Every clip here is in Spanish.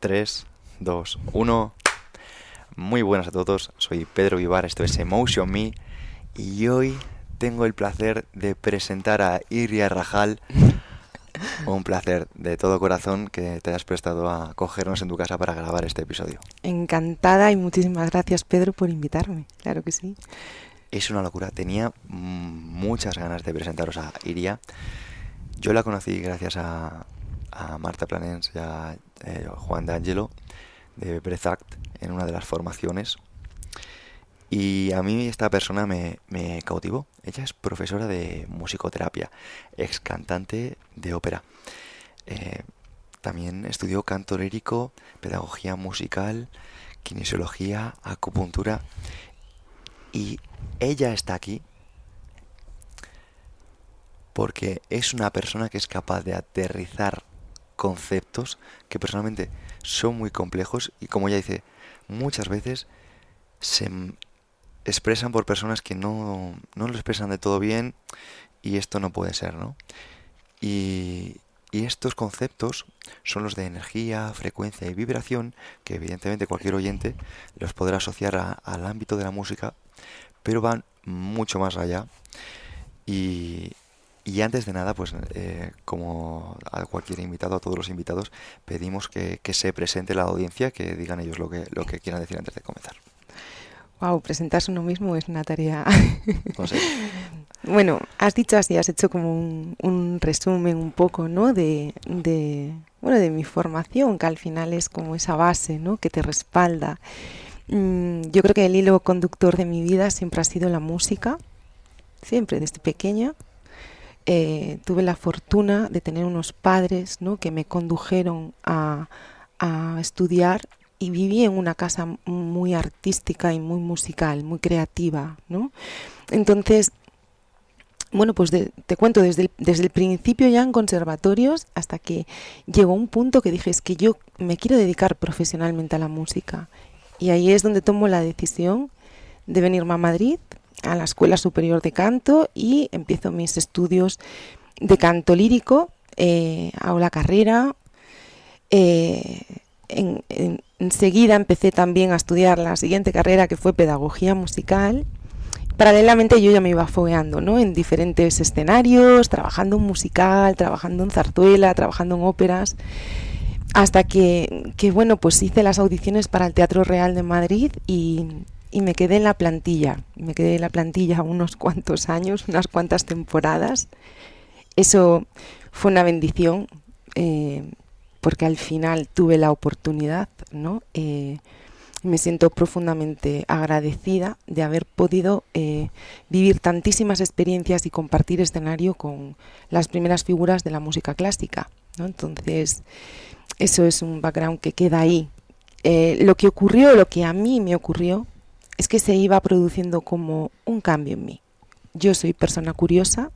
3, 2, 1. Muy buenas a todos, soy Pedro Vivar, esto es Emotion Me y hoy tengo el placer de presentar a Iria Rajal. Un placer de todo corazón que te hayas prestado a acogernos en tu casa para grabar este episodio. Encantada y muchísimas gracias, Pedro, por invitarme, claro que sí. Es una locura, tenía muchas ganas de presentaros a Iria. Yo la conocí gracias a Marta Planens y a Juan de Angelo de Breath Act en una de las formaciones. Y a mí esta persona me cautivó. Ella es profesora de musicoterapia, ex cantante de ópera. También estudió canto lírico, pedagogía musical, kinesiología, acupuntura. Y ella está aquí porque es una persona que es capaz de aterrizar conceptos que personalmente son muy complejos y, como ella dice, muchas veces se expresan por personas que no lo expresan de todo bien y esto no puede ser, ¿no? Y estos conceptos son los de energía, frecuencia y vibración, que evidentemente cualquier oyente los podrá asociar al ámbito de la música, pero van mucho más allá. Y antes de nada, pues como a cualquier invitado, a todos los invitados, pedimos que se presente la audiencia, que digan ellos lo que quieran decir antes de comenzar. Wow, presentarse uno mismo es una tarea. No sé. Bueno, has dicho así, has hecho como un resumen un poco, ¿no? de mi formación, que al final es como esa base, ¿no? Que te respalda. Yo creo que el hilo conductor de mi vida siempre ha sido la música, siempre, desde pequeña. Tuve la fortuna de tener unos padres, ¿no? Que me condujeron a estudiar y viví en una casa muy artística y muy musical, muy creativa, ¿no? Entonces, bueno, pues te cuento desde el principio ya en conservatorios hasta que llegó un punto que dije, es que yo me quiero dedicar profesionalmente a la música. Y ahí es donde tomo la decisión de venirme a Madrid, a la Escuela Superior de Canto, y empiezo mis estudios de canto lírico, hago la carrera. Enseguida empecé también a estudiar la siguiente carrera, que fue pedagogía musical. Paralelamente yo ya me iba fogueando, ¿no? En diferentes escenarios, trabajando en musical, trabajando en zarzuela, trabajando en óperas, hasta que bueno, pues hice las audiciones para el Teatro Real de Madrid y me quedé en la plantilla. Me quedé en la plantilla unos cuantos años, unas cuantas temporadas. Eso fue una bendición, porque al final tuve la oportunidad, ¿no? Me siento profundamente agradecida de haber podido vivir tantísimas experiencias y compartir escenario con las primeras figuras de la música clásica, ¿no? Entonces, eso es un background que queda ahí. Lo que a mí me ocurrió, es que se iba produciendo como un cambio en mí. Yo soy persona curiosa,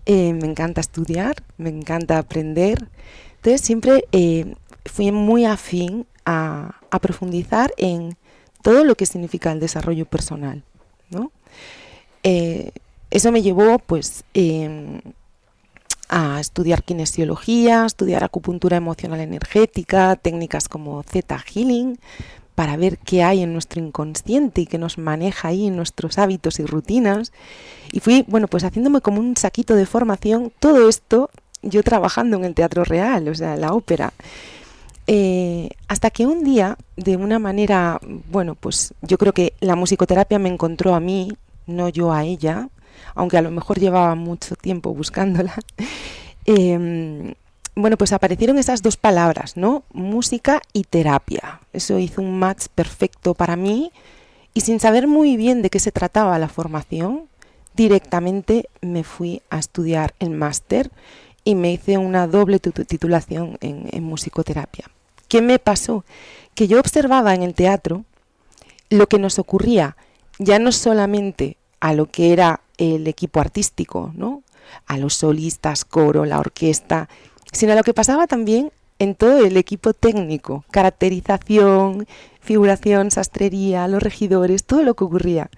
me encanta estudiar, me encanta aprender. Entonces siempre fui muy afín a profundizar en todo lo que significa el desarrollo personal, ¿no? Eso me llevó pues a estudiar kinesiología, a estudiar acupuntura emocional energética, técnicas como Theta Healing, para ver qué hay en nuestro inconsciente y qué nos maneja ahí en nuestros hábitos y rutinas. Y fui, bueno, pues haciéndome como un saquito de formación, todo esto yo trabajando en el Teatro Real, o sea, la ópera. Hasta que un día, de una manera, bueno, pues yo creo que la musicoterapia me encontró a mí, no yo a ella, aunque a lo mejor llevaba mucho tiempo buscándola. Bueno, pues aparecieron esas dos palabras, ¿no? Música y terapia. Eso hizo un match perfecto para mí y, sin saber muy bien de qué se trataba la formación, directamente me fui a estudiar el máster y me hice una doble titulación en musicoterapia. ¿Qué me pasó? Que yo observaba en el teatro lo que nos ocurría, ya no solamente a lo que era el equipo artístico, ¿no? A los solistas, coro, la orquesta, sino a lo que pasaba también en todo el equipo técnico, caracterización, figuración, sastrería, los regidores, todo lo que ocurría.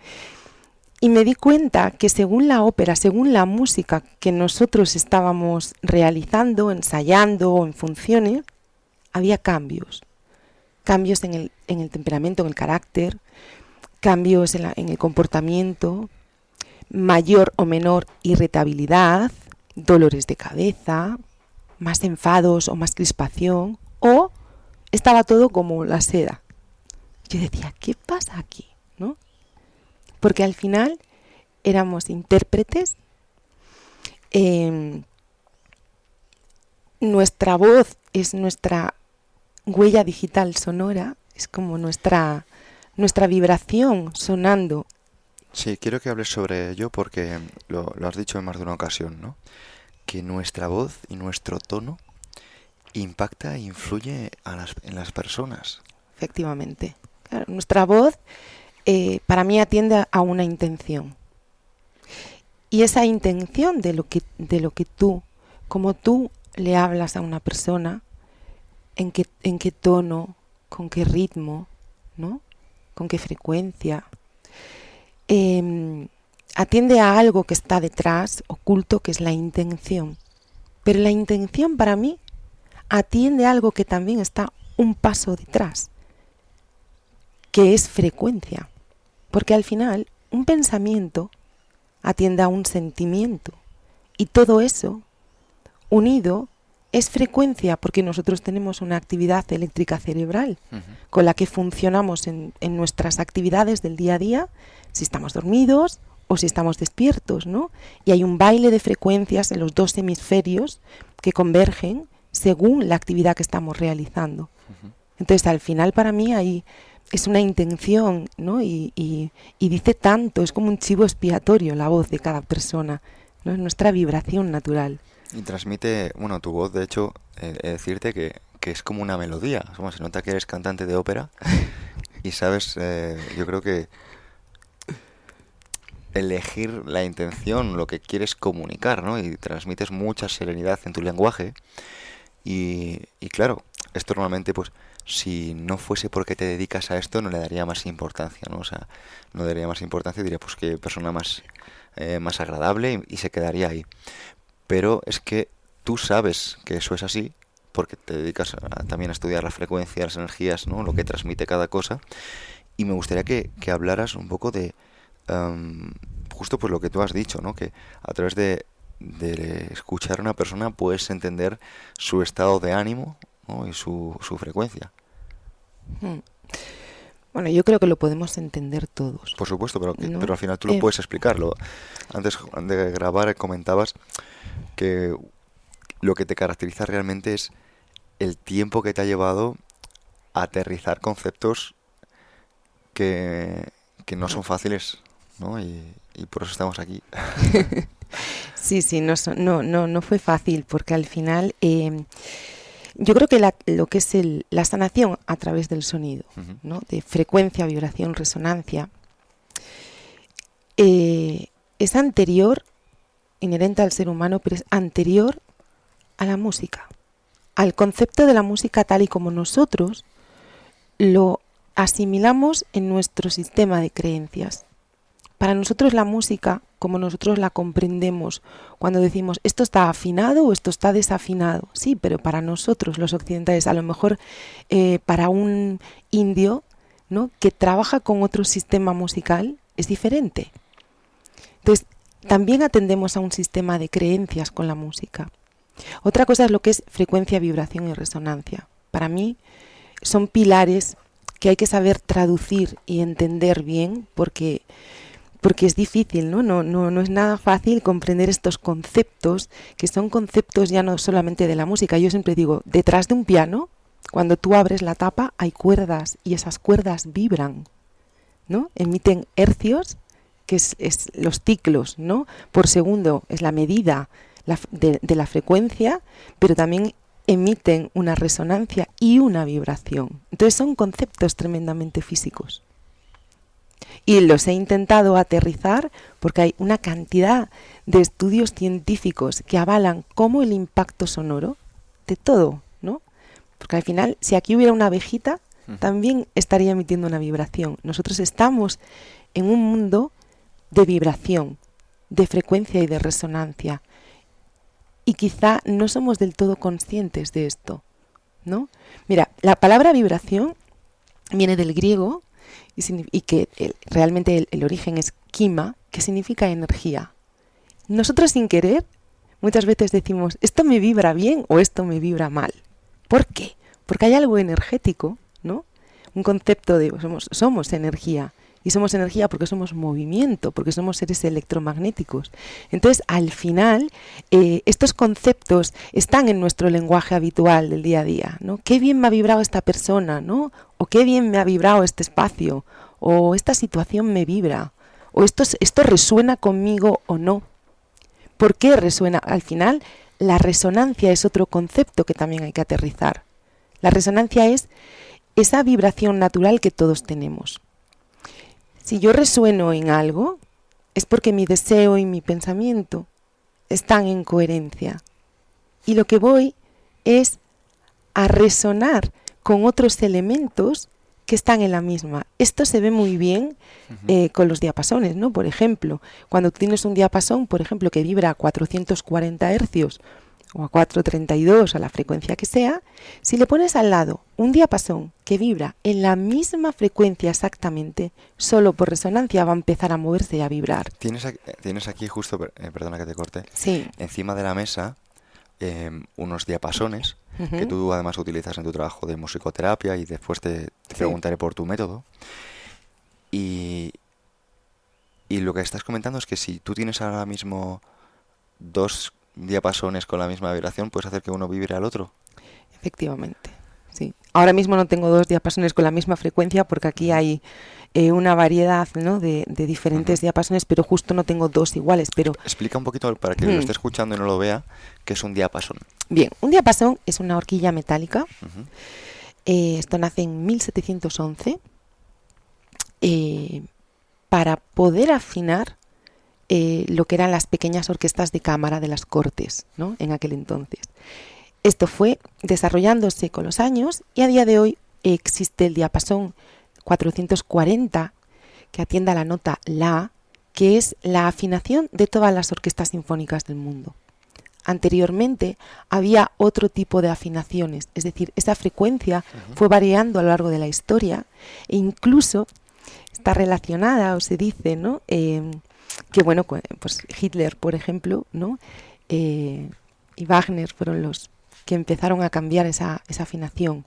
Y me di cuenta que según la ópera, según la música que nosotros estábamos realizando, ensayando o en funciones, había cambios. cambios en el temperamento, en el carácter, cambios en el comportamiento, mayor o menor irritabilidad, dolores de cabeza, más enfados o más crispación, o estaba todo como la seda. Yo decía, ¿qué pasa aquí? ¿No? Porque al final éramos intérpretes, nuestra voz es nuestra huella digital sonora, es como nuestra vibración sonando. Sí, quiero que hables sobre ello porque lo has dicho en más de una ocasión, ¿no? Que nuestra voz y nuestro tono impacta e influye en las personas. Efectivamente. Claro, nuestra voz para mí atiende a una intención. Y esa intención de lo que tú, como tú le hablas a una persona, en qué tono, con qué ritmo, ¿no? Con qué frecuencia, atiende a algo que está detrás, oculto, que es la intención. Pero la intención para mí atiende a algo que también está un paso detrás, que es frecuencia. Porque al final un pensamiento atiende a un sentimiento. Y todo eso, unido, es frecuencia, porque nosotros tenemos una actividad eléctrica cerebral con la que funcionamos en nuestras actividades del día a día, si estamos dormidos o si estamos despiertos, ¿no? Y hay un baile de frecuencias en los dos hemisferios que convergen según la actividad que estamos realizando. Entonces, al final, para mí, es una intención, ¿no? Y dice tanto, es como un chivo expiatorio la voz de cada persona, ¿no? Es nuestra vibración natural. Y transmite, bueno, tu voz, de hecho, decirte que es como una melodía. Como se nota que eres cantante de ópera y sabes, yo creo que elegir la intención, lo que quieres comunicar, ¿no? Y transmites mucha serenidad en tu lenguaje. Y claro, esto normalmente, pues, si no fuese porque te dedicas a esto, no le daría más importancia, ¿no? O sea, no daría más importancia, diría, pues, qué persona más agradable y se quedaría ahí. Pero es que tú sabes que eso es así, porque te dedicas también a estudiar la frecuencia, las energías, ¿no? Lo que transmite cada cosa. Y me gustaría que hablaras un poco de justo pues lo que tú has dicho, ¿no? Que a través de escuchar a una persona puedes entender su estado de ánimo, ¿no? Y su frecuencia. Bueno, yo creo que lo podemos entender todos. Por supuesto, pero ¿No? Pero al final tú lo puedes explicarlo. Antes de grabar comentabas que lo que te caracteriza realmente es el tiempo que te ha llevado a aterrizar conceptos que no son fáciles, ¿no? Y por eso estamos aquí. Sí, no fue fácil, porque al final yo creo que lo que es la sanación a través del sonido, ¿no? De frecuencia, vibración, resonancia, es anterior, inherente al ser humano, pero es anterior a la música, al concepto de la música tal y como nosotros lo asimilamos en nuestro sistema de creencias. Para nosotros la música, como nosotros la comprendemos, cuando decimos esto está afinado o esto está desafinado, sí, pero para nosotros los occidentales, a lo mejor para un indio, ¿no? Que trabaja con otro sistema musical, es diferente. Entonces, también atendemos a un sistema de creencias con la música. Otra cosa es lo que es frecuencia, vibración y resonancia. Para mí son pilares que hay que saber traducir y entender bien, porque es difícil, ¿no? No es nada fácil comprender estos conceptos, que son conceptos ya no solamente de la música. Yo siempre digo, detrás de un piano, cuando tú abres la tapa, hay cuerdas, y esas cuerdas vibran, ¿no? Emiten hercios, que es los ciclos, ¿no? Por segundo, es la medida de la frecuencia, pero también emiten una resonancia y una vibración. Entonces son conceptos tremendamente físicos. Y los he intentado aterrizar porque hay una cantidad de estudios científicos que avalan cómo el impacto sonoro de todo, ¿no? Porque al final, si aquí hubiera una abejita, también estaría emitiendo una vibración. Nosotros estamos en un mundo de vibración, de frecuencia y de resonancia. Y quizá no somos del todo conscientes de esto, ¿no? Mira, la palabra vibración viene del griego y que realmente el origen es quima, que significa energía. Nosotros sin querer muchas veces decimos, esto me vibra bien o esto me vibra mal. ¿Por qué? Porque hay algo energético, ¿no? Un concepto de somos energía. Y somos energía porque somos movimiento, porque somos seres electromagnéticos. Entonces, al final, estos conceptos están en nuestro lenguaje habitual del día a día, ¿no? Qué bien me ha vibrado esta persona, ¿no? O qué bien me ha vibrado este espacio, o esta situación me vibra, o esto resuena conmigo o no. ¿Por qué resuena? Al final, la resonancia es otro concepto que también hay que aterrizar. La resonancia es esa vibración natural que todos tenemos. Si yo resueno en algo, es porque mi deseo y mi pensamiento están en coherencia. Y lo que voy es a resonar con otros elementos que están en la misma. Esto se ve muy bien con los diapasones, ¿no? Por ejemplo, cuando tienes un diapasón, por ejemplo, que vibra a 440 hercios o a 432, a la frecuencia que sea, si le pones al lado un diapasón que vibra en la misma frecuencia exactamente, solo por resonancia va a empezar a moverse y a vibrar. Tienes aquí justo, perdona que te corte, sí, encima de la mesa unos diapasones que tú además utilizas en tu trabajo de musicoterapia y después te preguntaré por tu método. Y lo que estás comentando es que si tú tienes ahora mismo dos diapasones con la misma vibración, puedes hacer que uno vibre al otro. Efectivamente, sí. Ahora mismo no tengo dos diapasones con la misma frecuencia porque aquí hay una variedad, ¿no? de diferentes diapasones, pero justo no tengo dos iguales. Pero explica un poquito para que lo esté escuchando y no lo vea, qué es un diapasón. Bien, un diapasón es una horquilla metálica. Esto nace en 1711 para poder afinar lo que eran las pequeñas orquestas de cámara de las cortes, ¿no? En aquel entonces. Esto fue desarrollándose con los años y a día de hoy existe el diapasón 440 que atiende a la nota La, que es la afinación de todas las orquestas sinfónicas del mundo. Anteriormente había otro tipo de afinaciones, es decir, esa frecuencia fue variando a lo largo de la historia e incluso está relacionada, o se dice, ¿no? Que bueno, pues Hitler, por ejemplo, ¿no? Y Wagner fueron los que empezaron a cambiar esa afinación.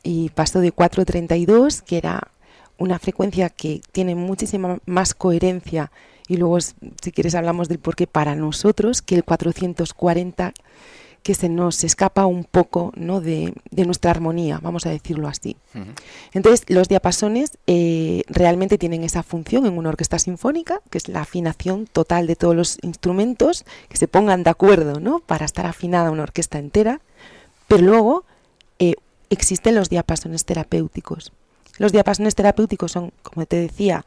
Y pasó de 432, que era una frecuencia que tiene muchísima más coherencia, y luego, si quieres, hablamos del porqué para nosotros, que el 440, que se nos escapa un poco, ¿no? de nuestra armonía, vamos a decirlo así. Entonces, los diapasones realmente tienen esa función en una orquesta sinfónica, que es la afinación total de todos los instrumentos, que se pongan de acuerdo, ¿no? Para estar afinada una orquesta entera. Pero luego existen los diapasones terapéuticos. Los diapasones terapéuticos son, como te decía,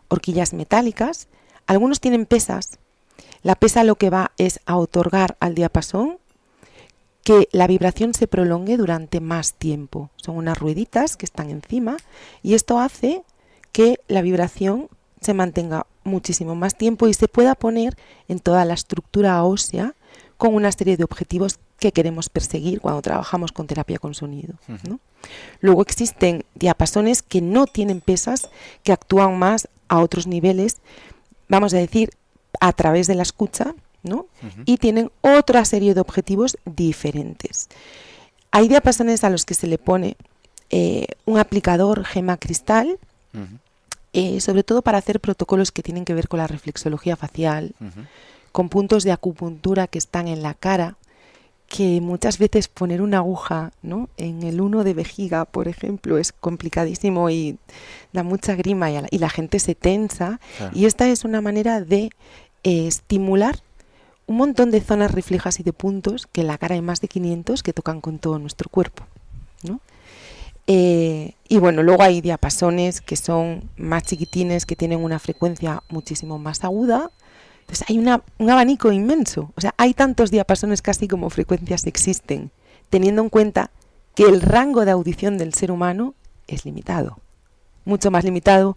horquillas metálicas. Algunos tienen pesas. La pesa lo que va es a otorgar al diapasón que la vibración se prolongue durante más tiempo. Son unas rueditas que están encima y esto hace que la vibración se mantenga muchísimo más tiempo y se pueda poner en toda la estructura ósea con una serie de objetivos que queremos perseguir cuando trabajamos con terapia con sonido, ¿no? Luego existen diapasones que no tienen pesas, que actúan más a otros niveles, vamos a decir, a través de la escucha, ¿no? Y tienen otra serie de objetivos diferentes. Hay diapasones a los que se le pone un aplicador gema cristal, sobre todo para hacer protocolos que tienen que ver con la reflexología facial, con puntos de acupuntura que están en la cara, que muchas veces poner una aguja, ¿no? En el 1 de vejiga, por ejemplo, es complicadísimo y da mucha grima y la gente se tensa. Claro. Y esta es una manera de estimular un montón de zonas reflejas y de puntos, que en la cara hay más de 500, que tocan con todo nuestro cuerpo, ¿no? Y bueno, luego hay diapasones que son más chiquitines, que tienen una frecuencia muchísimo más aguda. Entonces hay un abanico inmenso. O sea, hay tantos diapasones casi como frecuencias existen, teniendo en cuenta que el rango de audición del ser humano es limitado, mucho más limitado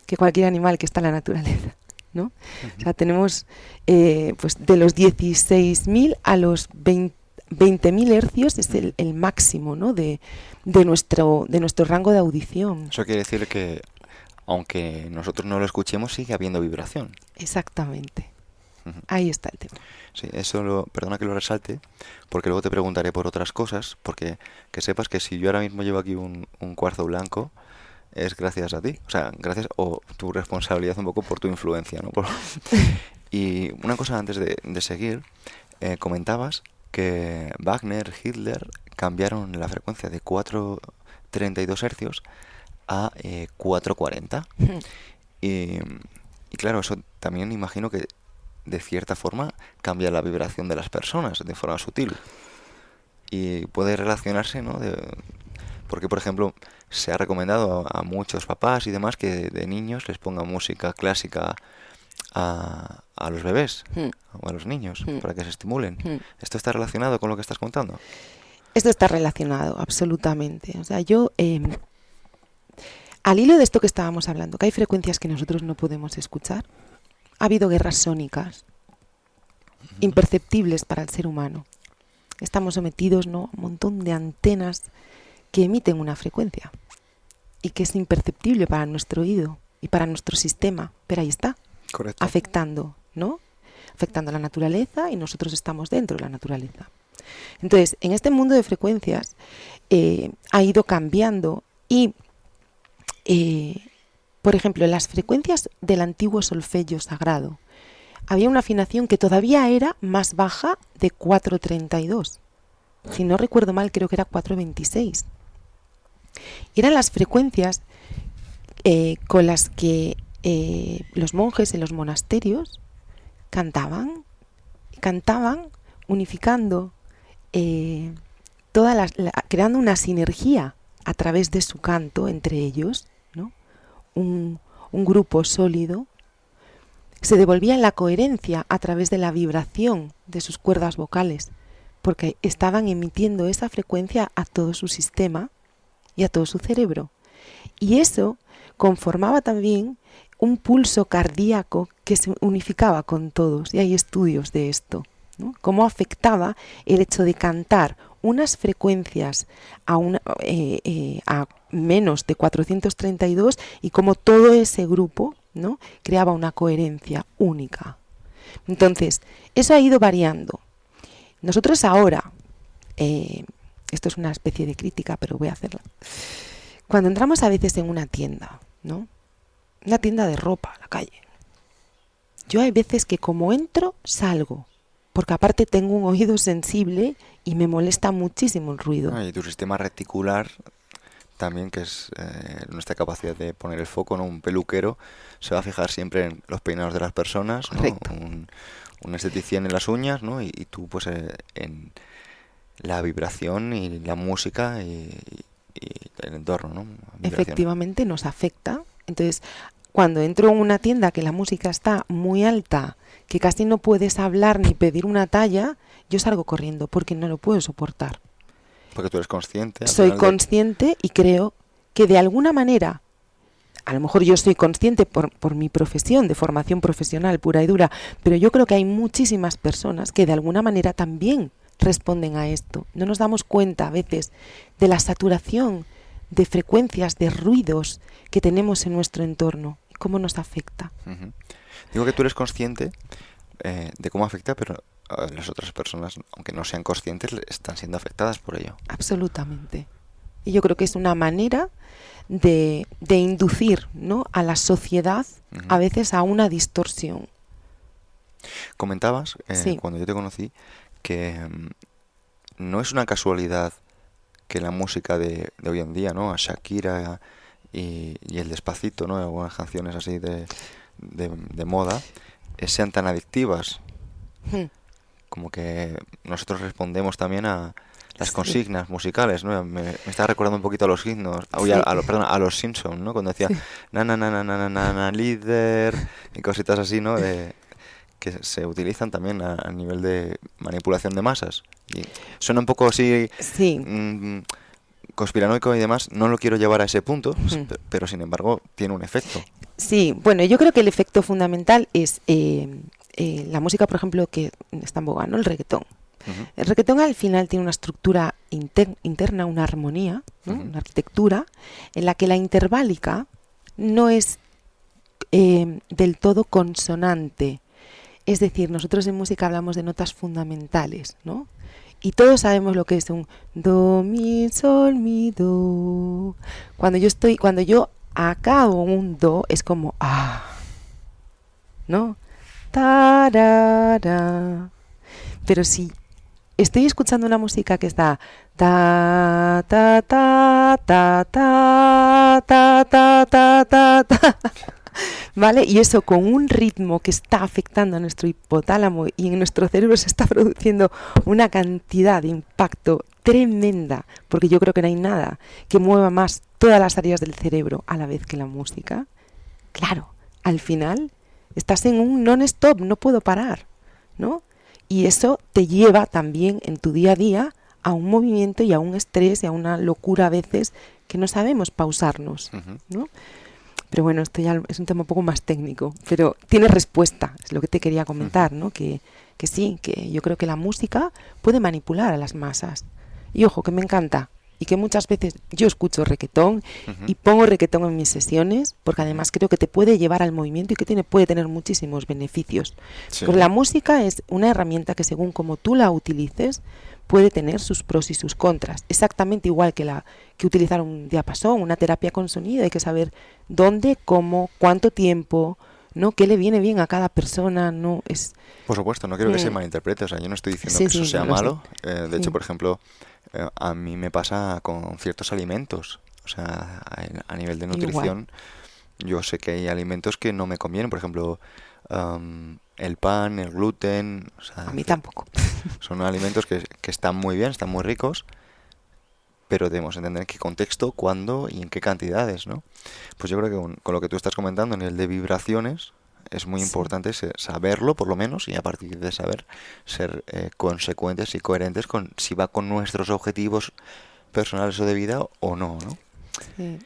que cualquier animal que está en la naturaleza, ¿no? O sea, tenemos pues de los 16.000 a los 20.000 hercios es el máximo, ¿no? de nuestro rango de audición. Eso quiere decir que, aunque nosotros no lo escuchemos, sigue habiendo vibración. Exactamente. Ahí está el tema. Sí, perdona que lo resalte, porque luego te preguntaré por otras cosas, porque que sepas que si yo ahora mismo llevo aquí un cuarzo blanco, es gracias a ti, o sea, gracias o tu responsabilidad un poco por tu influencia, ¿no? Y una cosa antes de seguir, comentabas que Wagner, Hitler cambiaron la frecuencia de 4,32 hercios a 4,40. Y claro, eso también imagino que de cierta forma cambia la vibración de las personas de forma sutil. Y puede relacionarse, ¿no? Porque, por ejemplo, se ha recomendado a muchos papás y demás que de niños les pongan música clásica a los bebés o a los niños para que se estimulen. ¿Esto está relacionado con lo que estás contando? Esto está relacionado, absolutamente. O sea, yo, al hilo de esto que estábamos hablando, que hay frecuencias que nosotros no podemos escuchar, ha habido guerras sónicas imperceptibles para el ser humano. Estamos sometidos, ¿no?, a un montón de antenas que emiten una frecuencia y que es imperceptible para nuestro oído y para nuestro sistema, pero ahí está. Correcto. Afectando, ¿no? Afectando a la naturaleza y nosotros estamos dentro de la naturaleza. Entonces, en este mundo de frecuencias ha ido cambiando y, por ejemplo, en las frecuencias del antiguo solfegio sagrado había una afinación que todavía era más baja de 4,32. Si no recuerdo mal, creo que era 4,26. Eran las frecuencias con las que los monjes en los monasterios cantaban unificando, creando una sinergia a través de su canto entre ellos, ¿no? Un grupo sólido. Se devolvía la coherencia a través de la vibración de sus cuerdas vocales, porque estaban emitiendo esa frecuencia a todo su sistema y a todo su cerebro. Y eso conformaba también un pulso cardíaco que se unificaba con todos, y hay estudios de esto, ¿no? Cómo afectaba el hecho de cantar unas frecuencias a menos de 432 y cómo todo ese grupo, ¿no?, creaba una coherencia única. Entonces, eso ha ido variando. Nosotros ahora, esto es una especie de crítica, pero voy a hacerla. Cuando entramos a veces en una tienda, ¿no?, una tienda de ropa a la calle, yo hay veces que como entro, salgo, porque aparte tengo un oído sensible y me molesta muchísimo el ruido. Y tu sistema reticular también, que es nuestra capacidad de poner el foco, ¿no? Un peluquero se va a fijar siempre en los peinados de las personas, ¿no? Un esteticien en las uñas, ¿no? Y tú pues en la vibración y la música y el entorno, ¿no? Efectivamente nos afecta. Entonces, cuando entro en una tienda que la música está muy alta, que casi no puedes hablar ni pedir una talla, yo salgo corriendo porque no lo puedo soportar. Porque tú eres consciente. Soy consciente y creo que de alguna manera, a lo mejor yo soy consciente por mi profesión, de formación profesional pura y dura, pero yo creo que hay muchísimas personas que de alguna manera también responden a esto. No nos damos cuenta a veces de la saturación de frecuencias, de ruidos que tenemos en nuestro entorno y cómo nos afecta. Uh-huh. Digo que tú eres consciente de cómo afecta, pero las otras personas, aunque no sean conscientes, están siendo afectadas por ello. Absolutamente. Y yo creo que es una manera de inducir, ¿no?, a la sociedad, uh-huh, a veces a una distorsión. Comentabas, sí, cuando yo te conocí, que no es una casualidad que la música de hoy en día, ¿no?, a Shakira y el Despacito, ¿no?, algunas canciones así de moda, sean tan adictivas. Como que nosotros respondemos también a las consignas musicales, ¿no? Me está recordando un poquito a los himnos, a los Simpsons, ¿no? Cuando decía na na na na na na na líder y cositas así, ¿no? Que se utilizan también a nivel de manipulación de masas. Y suena un poco así, conspiranoico y demás. No lo quiero llevar a ese punto, pero sin embargo tiene un efecto. Sí, bueno, yo creo que el efecto fundamental es la música, por ejemplo, que está en boga, ¿no?, el reggaetón. Ujú. El reggaetón al final tiene una estructura interna, una armonía, ¿no? Ujú. Una arquitectura en la que la interválica no es del todo consonante. Es decir, nosotros en música hablamos de notas fundamentales, ¿no? Y todos sabemos lo que es un do, mi, sol, mi, do. Cuando yo acabo un do, es como ¿no? Tarara. Pero si estoy escuchando una música que está ta ta ta ta ta ta ta ta ta ta, ¿vale? Y eso con un ritmo que está afectando a nuestro hipotálamo y en nuestro cerebro se está produciendo una cantidad de impacto tremenda, porque yo creo que no hay nada que mueva más todas las áreas del cerebro a la vez que la música. Claro, al final estás en un non-stop, no puedo parar, ¿no? Y eso te lleva también en tu día a día a un movimiento y a un estrés y a una locura a veces que no sabemos pausarnos, Ujú. ¿no? Pero bueno, esto ya es un tema un poco más técnico, pero tiene respuesta, es lo que te quería comentar, ¿no? Que sí, que yo creo que la música puede manipular a las masas. Y ojo, que me encanta, y que muchas veces yo escucho reggaetón Ujú. y pongo reggaetón en mis sesiones, porque Ujú. además creo que te puede llevar al movimiento y que puede tener muchísimos beneficios. Sí. Porque la música es una herramienta que según como tú la utilices, puede tener sus pros y sus contras. Exactamente igual que utilizar un diapasón, una terapia con sonido. Hay que saber dónde, cómo, cuánto tiempo, ¿no? Qué le viene bien a cada persona, no es... Por supuesto, no quiero que se malinterprete, o sea, yo no estoy diciendo Sí, que eso sí, sea no lo sé. malo. De hecho, Sí. por ejemplo, a mí me pasa con ciertos alimentos, o sea, a nivel de Igual. nutrición, yo sé que hay alimentos que no me convienen, por ejemplo, el pan, el gluten, o A sea, mí tampoco. son alimentos que están muy bien, están muy ricos, pero debemos entender en qué contexto, cuándo y en qué cantidades, ¿no? Pues yo creo que con lo que tú estás comentando, en el de vibraciones, es muy Sí. importante saberlo, por lo menos, y a partir de saber, ser consecuentes y coherentes con si va con nuestros objetivos personales o de vida o no, ¿no? Sí.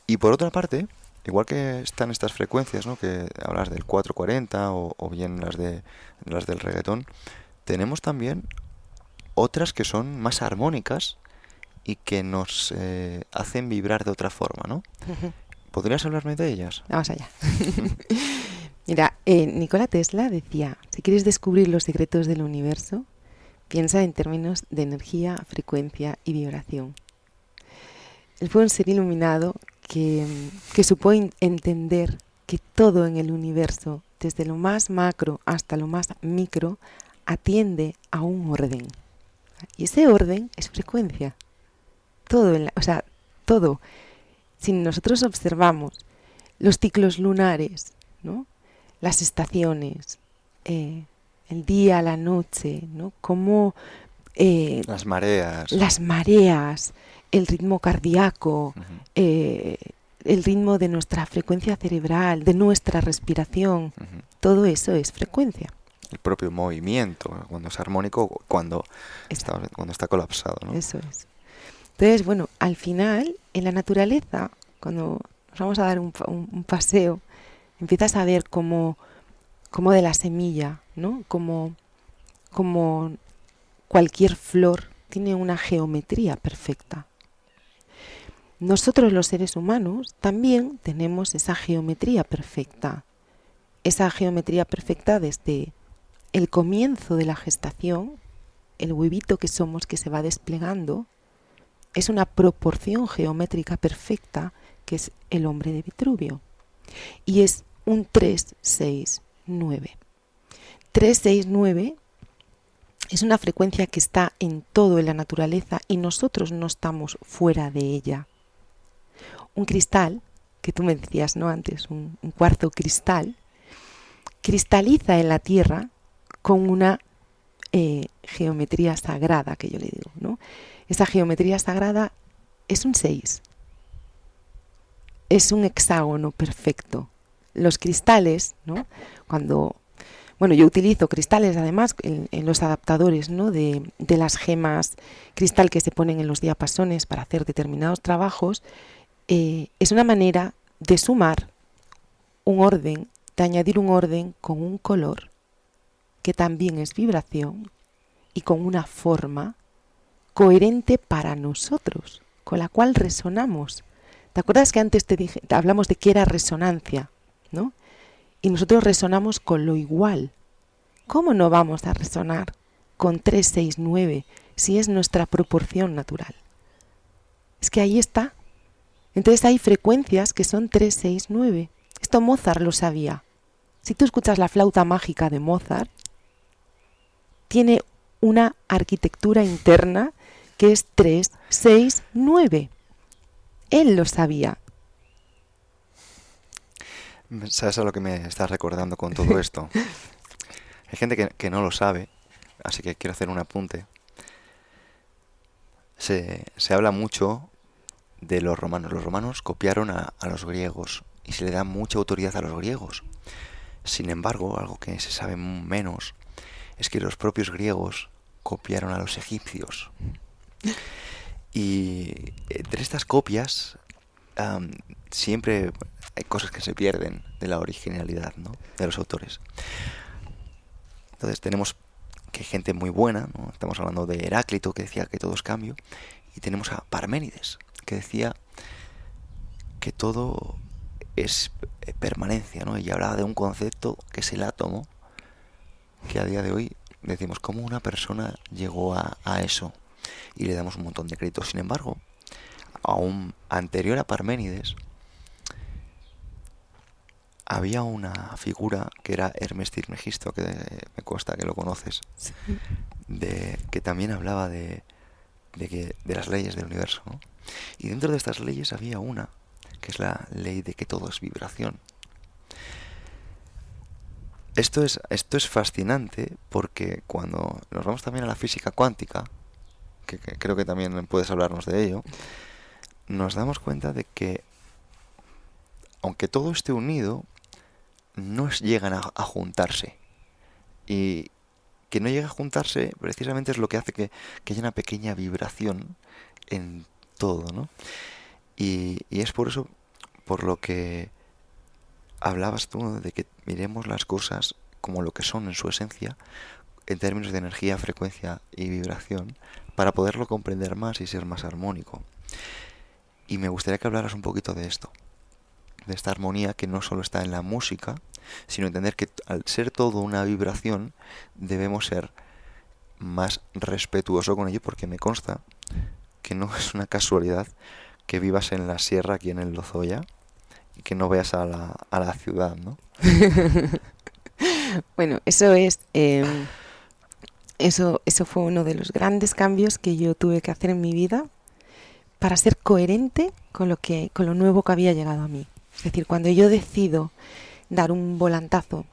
Y por otra parte, igual que están estas frecuencias, ¿no? Que hablas del 440 o bien las del reggaetón, tenemos también otras que son más armónicas y que nos hacen vibrar de otra forma, ¿no? ¿Podrías hablarme de ellas? Vamos allá. Mira, Nikola Tesla decía, si quieres descubrir los secretos del universo, piensa en términos de energía, frecuencia y vibración. Él fue un ser iluminado que supo entender que todo en el universo, desde lo más macro hasta lo más micro, atiende a un orden. Y ese orden es frecuencia. Todo, o sea, todo. Si nosotros observamos los ciclos lunares, ¿no? Las estaciones, el día, la noche, ¿no? Cómo Las mareas. las mareas, el ritmo cardíaco, Ujú. el ritmo de nuestra frecuencia cerebral, de nuestra respiración, Ujú. todo eso es frecuencia. El propio movimiento, cuando es armónico, cuando está colapsado, ¿no? Eso es. Entonces, bueno, al final, en la naturaleza, cuando nos vamos a dar un paseo, empiezas a ver cómo de la semilla, ¿no? Como cualquier flor tiene una geometría perfecta. Nosotros los seres humanos también tenemos esa geometría perfecta. Esa geometría perfecta desde el comienzo de la gestación, el huevito que somos que se va desplegando, es una proporción geométrica perfecta que es el hombre de Vitruvio. Y es un 3-6-9. 3-6-9 es una frecuencia que está en todo en la naturaleza y nosotros no estamos fuera de ella. Un cristal, que tú me decías, ¿no? Antes, un cuarzo cristal, cristaliza en la tierra con una geometría sagrada, que yo le digo, ¿no? Esa geometría sagrada es un 6. Es un hexágono perfecto. Los cristales, ¿no? Bueno, yo utilizo cristales además en los adaptadores, ¿no? de las gemas cristal que se ponen en los diapasones para hacer determinados trabajos. Es una manera de sumar un orden, de añadir un orden con un color que también es vibración y con una forma coherente para nosotros, con la cual resonamos. ¿Te acuerdas que antes te hablamos de qué era resonancia, ¿no? Y nosotros resonamos con lo igual. ¿Cómo no vamos a resonar con 3, 6, 9 si es nuestra proporción natural? Es que ahí está. Entonces hay frecuencias que son 3, 6, 9. Esto Mozart lo sabía. Si tú escuchas la flauta mágica de Mozart, tiene una arquitectura interna que es 3, 6, 9. Él lo sabía. ¿Sabes a lo que me estás recordando con todo esto? Hay gente que no lo sabe, así que quiero hacer un apunte. Se habla mucho de los romanos. Los romanos copiaron a los griegos y se le da mucha autoridad a los griegos. Sin embargo, algo que se sabe menos es que los propios griegos copiaron a los egipcios. Y entre estas copias siempre hay cosas que se pierden de la originalidad, ¿no?, de los autores. Entonces tenemos que gente muy buena, ¿no? Estamos hablando de Heráclito, que decía que todo es cambio, y tenemos a Parménides, que decía que todo es permanencia, ¿no? Y hablaba de un concepto que es el átomo, que a día de hoy decimos cómo una persona llegó a eso, y le damos un montón de créditos. Sin embargo, aún anterior a Parménides, había una figura que era Hermes Trismegisto, que me consta que lo conoces, Sí. que también hablaba de las leyes del universo, ¿no? Y dentro de estas leyes había una, que es la ley de que todo es vibración. Esto es fascinante porque cuando nos vamos también a la física cuántica, que creo que también puedes hablarnos de ello, nos damos cuenta de que aunque todo esté unido, no llegan a juntarse. Y que no llegue a juntarse precisamente es lo que hace que haya una pequeña vibración en todo, ¿no? Y es por eso por lo que hablabas tú de que miremos las cosas como lo que son en su esencia, en términos de energía, frecuencia y vibración, para poderlo comprender más y ser más armónico. Y me gustaría que hablaras un poquito de esto, de esta armonía que no solo está en la música, sino entender que al ser todo una vibración debemos ser más respetuoso con ello, porque me consta que no es una casualidad que vivas en la sierra aquí en el Lozoya y que no veas a la ciudad, ¿no? Bueno, eso fue uno de los grandes cambios que yo tuve que hacer en mi vida para ser coherente con lo nuevo que había llegado a mí. Es decir, cuando yo decido dar un volantazo,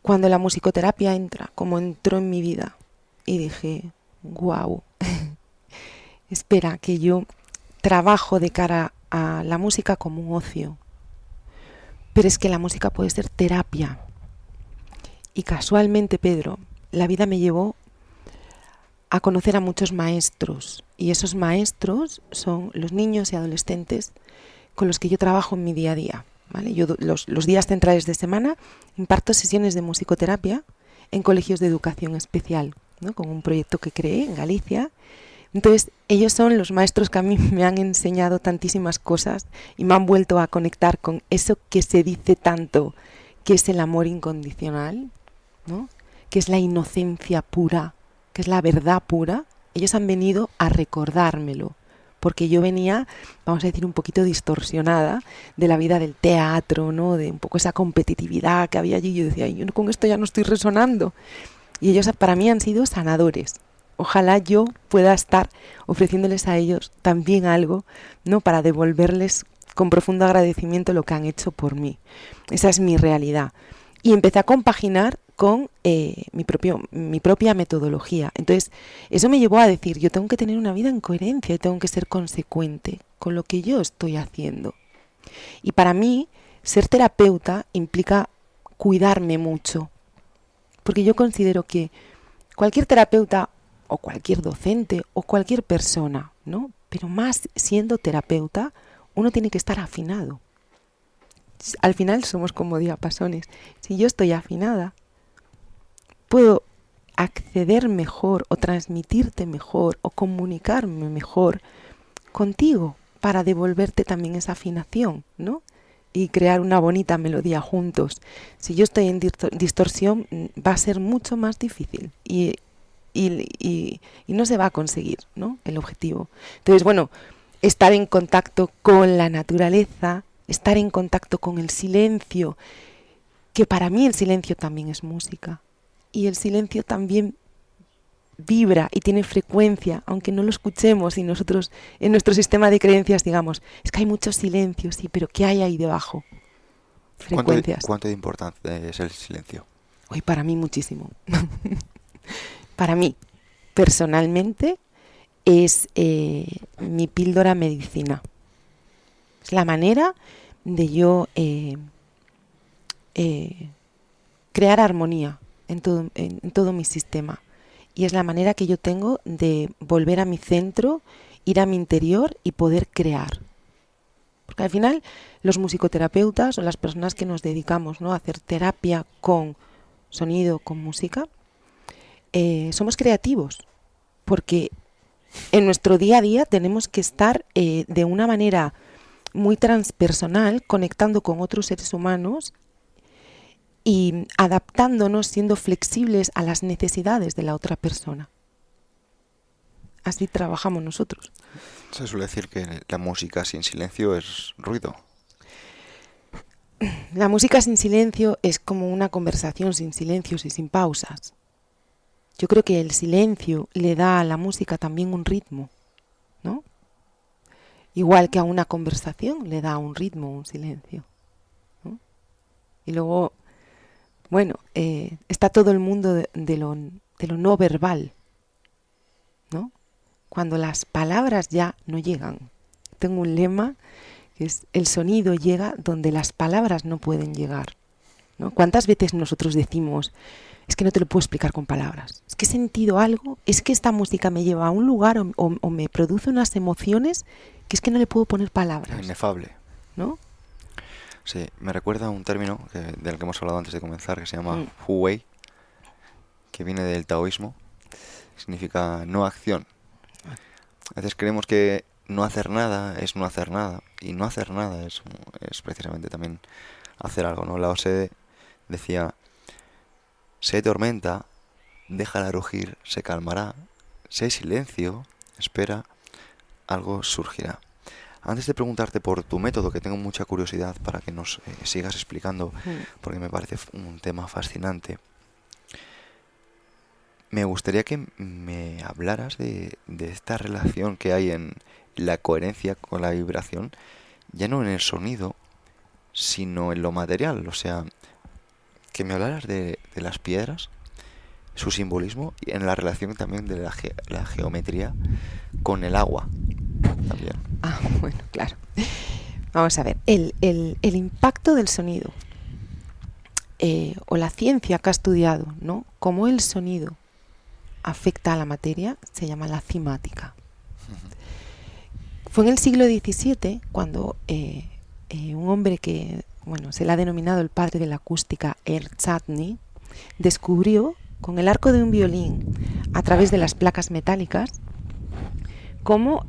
cuando la musicoterapia entra, como entró en mi vida, y dije, wow, espera, que yo trabajo de cara a la música como un ocio, pero es que la música puede ser terapia. Y casualmente, Pedro, la vida me llevó a conocer a muchos maestros, y esos maestros son los niños y adolescentes con los que yo trabajo en mi día a día, ¿vale? Yo los días centrales de semana imparto sesiones de musicoterapia en colegios de educación especial, ¿no?, con un proyecto que creé en Galicia. Entonces, ellos son los maestros que a mí me han enseñado tantísimas cosas y me han vuelto a conectar con eso que se dice tanto, que es el amor incondicional, ¿no?, que es la inocencia pura, que es la verdad pura. Ellos han venido a recordármelo, porque yo venía, vamos a decir, un poquito distorsionada de la vida del teatro, ¿no?, de un poco esa competitividad que había allí. Yo decía, yo con esto ya no estoy resonando. Y ellos para mí han sido sanadores. Ojalá yo pueda estar ofreciéndoles a ellos también algo, ¿no?, para devolverles con profundo agradecimiento lo que han hecho por mí. Esa es mi realidad. Y empecé a compaginar con mi propia metodología. Entonces, eso me llevó a decir, yo tengo que tener una vida en coherencia y tengo que ser consecuente con lo que yo estoy haciendo. Y para mí, ser terapeuta implica cuidarme mucho, porque yo considero que cualquier terapeuta o cualquier docente o cualquier persona, ¿no?, pero más siendo terapeuta, uno tiene que estar afinado. Al final somos como diapasones. Si yo estoy afinada, puedo acceder mejor o transmitirte mejor o comunicarme mejor contigo para devolverte también esa afinación, ¿no? Y crear una bonita melodía juntos. Si yo estoy en distorsión, va a ser mucho más difícil y no se va a conseguir, ¿no?, el objetivo. Entonces, bueno, estar en contacto con la naturaleza, estar en contacto con el silencio, que para mí el silencio también es música. Y el silencio también vibra y tiene frecuencia, aunque no lo escuchemos y nosotros en nuestro sistema de creencias digamos, es que hay mucho silencio, sí, pero ¿qué hay ahí debajo? Frecuencias. ¿Cuánto de importante es el silencio? Hoy para mí muchísimo. Para mí, personalmente, es mi píldora medicina. Es la manera de yo crear armonía en todo mi sistema. Y es la manera que yo tengo de volver a mi centro, ir a mi interior y poder crear. Porque al final los musicoterapeutas o las personas que nos dedicamos, ¿no?, a hacer terapia con sonido, con música, somos creativos. Porque en nuestro día a día tenemos que estar de una manera muy transpersonal, conectando con otros seres humanos y adaptándonos, siendo flexibles a las necesidades de la otra persona. Así trabajamos nosotros. Se suele decir que la música sin silencio es ruido. La música sin silencio es como una conversación sin silencios y sin pausas. Yo creo que el silencio le da a la música también un ritmo, ¿no? Igual que a una conversación le da un ritmo, un silencio, ¿no? Y luego, bueno, está todo el mundo de lo no verbal, ¿no? Cuando las palabras ya no llegan. Tengo un lema que es: el sonido llega donde las palabras no pueden llegar, ¿no? ¿Cuántas veces nosotros decimos, es que no te lo puedo explicar con palabras, es que he sentido algo, es que esta música me lleva a un lugar o me produce unas emociones que es que no le puedo poner palabras? Inefable. ¿No? Sí, me recuerda a un término del que hemos hablado antes de comenzar, que se llama Hu Wei, que viene del taoísmo, significa no acción. A veces creemos que no hacer nada es no hacer nada, y no hacer nada es precisamente también hacer algo, ¿no? Lao Tse decía: si hay tormenta, déjala rugir, se calmará. Si hay silencio, espera, algo surgirá. Antes de preguntarte por tu método, que tengo mucha curiosidad para que nos sigas explicando, porque me parece un tema fascinante, me gustaría que me hablaras de esta relación que hay en la coherencia con la vibración, ya no en el sonido, sino en lo material. O sea, que me hablaras de las piedras, su simbolismo, y en la relación también de la geometría con el agua también. Ah, bueno, claro. Vamos a ver, el impacto del sonido, o la ciencia que ha estudiado, ¿no?, cómo el sonido afecta a la materia, se llama la cimática. Fue en el siglo XVII cuando un hombre que, bueno, se le ha denominado el padre de la acústica, Earl Chladni, descubrió con el arco de un violín, a través de las placas metálicas, cómo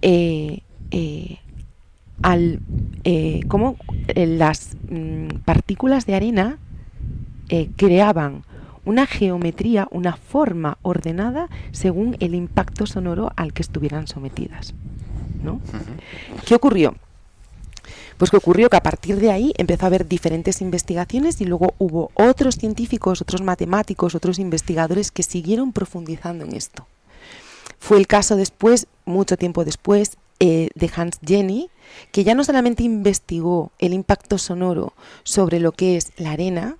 las partículas de arena creaban una geometría, una forma ordenada según el impacto sonoro al que estuvieran sometidas, ¿no? ¿Qué ocurrió? Pues que ocurrió que a partir de ahí empezó a haber diferentes investigaciones y luego hubo otros científicos, otros matemáticos, otros investigadores que siguieron profundizando en esto. Fue el caso después, mucho tiempo después, de Hans Jenny, que ya no solamente investigó el impacto sonoro sobre lo que es la arena,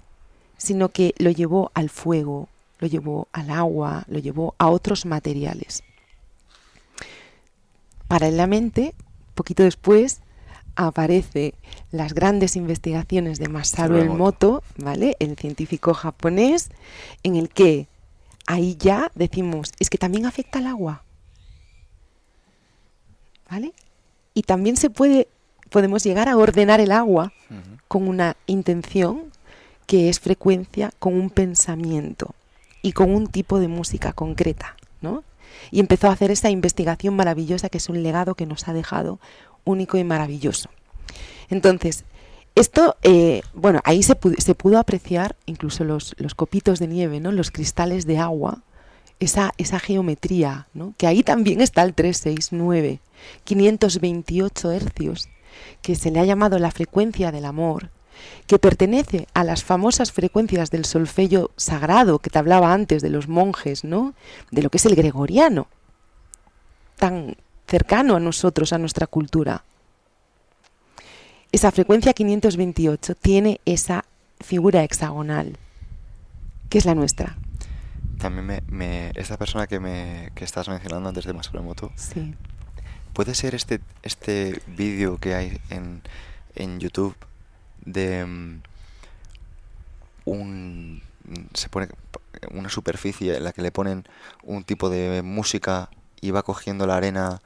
sino que lo llevó al fuego, lo llevó al agua, lo llevó a otros materiales. Paralelamente, poquito después, aparecen las grandes investigaciones de Masaru Emoto, ¿vale?, el científico japonés, en el que ahí ya decimos, es que también afecta al agua, ¿vale? Y también podemos llegar a ordenar el agua con una intención que es frecuencia, con un pensamiento. y con un tipo de música concreta, ¿no? Y empezó a hacer esta investigación maravillosa que es un legado que nos ha dejado único y maravilloso. Entonces, esto, bueno, ahí se pudo apreciar incluso los copitos de nieve, ¿no? Los cristales de agua, esa geometría, ¿no? Que ahí también está el 369, 528 hercios, que se le ha llamado la frecuencia del amor, que pertenece a las famosas frecuencias del solfegio sagrado que te hablaba antes de los monjes, ¿no? De lo que es el gregoriano, tan cercano a nosotros, a nuestra cultura. Esa frecuencia 528 tiene esa figura hexagonal, que es la nuestra. También esta persona que estás mencionando antes de Masaru Emoto, Sí. ¿puede ser este vídeo que hay en YouTube de se pone una superficie en la que le ponen un tipo de música y va cogiendo la arena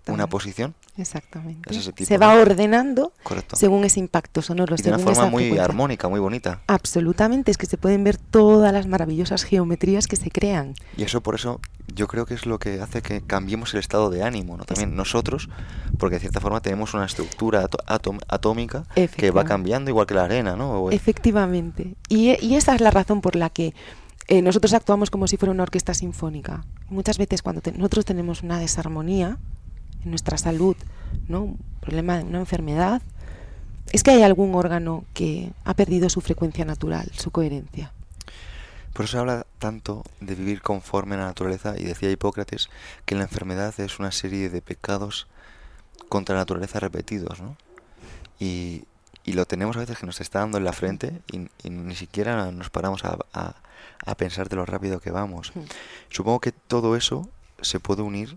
una posición? Exactamente. Es ese tipo, se va ¿no? Ordenando Correcto. según ese impacto sonoro. Y de una según forma esa muy frecuencia. armónica, muy bonita. Absolutamente, es que se pueden ver todas las maravillosas geometrías que se crean. Y eso, por eso, yo creo que es lo que hace que cambiemos el estado de ánimo, ¿no? También nosotros, porque de cierta forma tenemos una estructura atómica que va cambiando igual que la arena, ¿no? Efectivamente. Y esa es la razón por la que nosotros actuamos como si fuera una orquesta sinfónica. Muchas veces cuando nosotros tenemos una desarmonía en nuestra salud, ¿no? Un problema de una enfermedad, es que hay algún órgano que ha perdido su frecuencia natural, su coherencia. Por eso se habla tanto de vivir conforme a la naturaleza, y decía Hipócrates que la enfermedad es una serie de pecados contra la naturaleza repetidos, ¿no? Y lo tenemos a veces que nos está dando en la frente y ni siquiera nos paramos a pensar de lo rápido que vamos. Supongo que todo eso se puede unir